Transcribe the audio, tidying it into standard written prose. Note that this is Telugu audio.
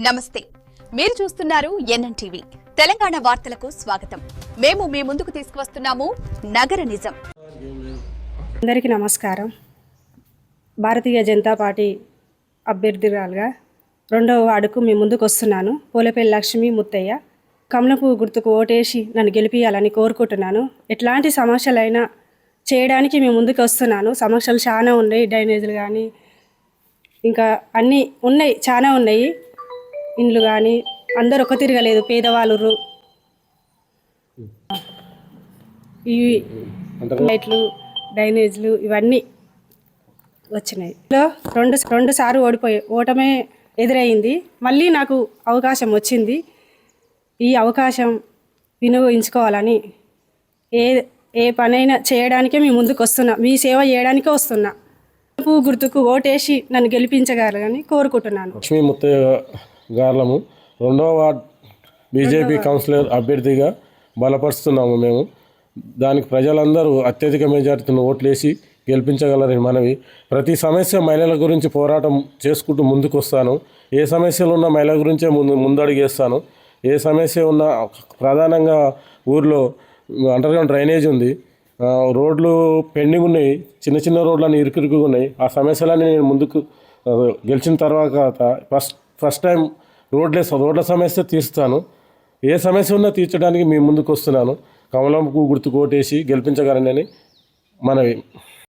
నమస్తే, మీరు చూస్తున్నారు ఎన్ఎన్టీవీ. తెలంగాణ వార్తలకు స్వాగతం. మేము మీ ముందుకు తీసుకువస్తున్నాము నగర నిజం. అందరికీ నమస్కారం. భారతీయ జనతా పార్టీ అభ్యర్థురాలుగా 2వ వార్డుకు మీ ముందుకు వస్తున్నాను. పోలేపల్లి లక్ష్మి ముత్తయ్య. కమలపు గుర్తుకు ఓటేసి నన్ను గెలిపియాలని కోరుకుంటున్నాను. ఎట్లాంటి సమస్యలైనా చేయడానికి మీ ముందుకు వస్తున్నాను. సమస్యలు చాలా ఉన్నాయి, డ్రైనేజీలు కానీ ఇంకా అన్నీ ఉన్నాయి, చాలా ఉన్నాయి. ఇండ్లు కానీ అందరు ఒక తిరగలేదు, పేదవాళ్ళు. ఇవి లైట్లు, డ్రైనేజీలు ఇవన్నీ వచ్చినాయి. రెండు సార్లు ఓటమే ఎదురైంది. మళ్ళీ నాకు అవకాశం వచ్చింది. ఈ అవకాశం వినియోగించుకోవాలని ఏ పనైనా చేయడానికే మీ ముందుకు వస్తున్నా, మీ సేవ చేయడానికే వస్తున్నా. గుర్తుకు ఓటేసి నన్ను గెలిపించగలరని కోరుకుంటున్నాను. లక్ష్మీ ముత్తయ్య గార్లము 2వ వార్డ్ బీజేపీ కౌన్సిలర్ అభ్యర్థిగా బలపరుస్తున్నాము మేము. దానికి ప్రజలందరూ అత్యధిక మెజార్టీతో ఓట్లేసి గెలిపించగలరని మనవి. ప్రతి సమస్య మహిళల గురించి పోరాటం చేసుకుంటూ ముందుకు వస్తాను. ఏ సమస్యలు ఉన్న మహిళల గురించే ముందడుగేస్తాను. ఏ సమస్య ఉన్నా ప్రధానంగా ఊర్లో అండర్గ్రౌండ్ డ్రైనేజ్ ఉంది, రోడ్లు పెండింగ్ ఉన్నాయి, చిన్న చిన్న రోడ్లన్నీ ఇరుకుగా ఉన్నాయి. ఆ సమస్యలన్నీ నేను ముందుకు గెలిచిన తర్వాత ఫస్ట్ టైం రోడ్ల సమస్య తీరుస్తాను. ఏ సమస్య ఉన్నా తీర్చడానికి మీ ముందుకు వస్తున్నాను. కమలంకు గుర్తుకు ఓటేసి గెలిపించగలనని మనవి.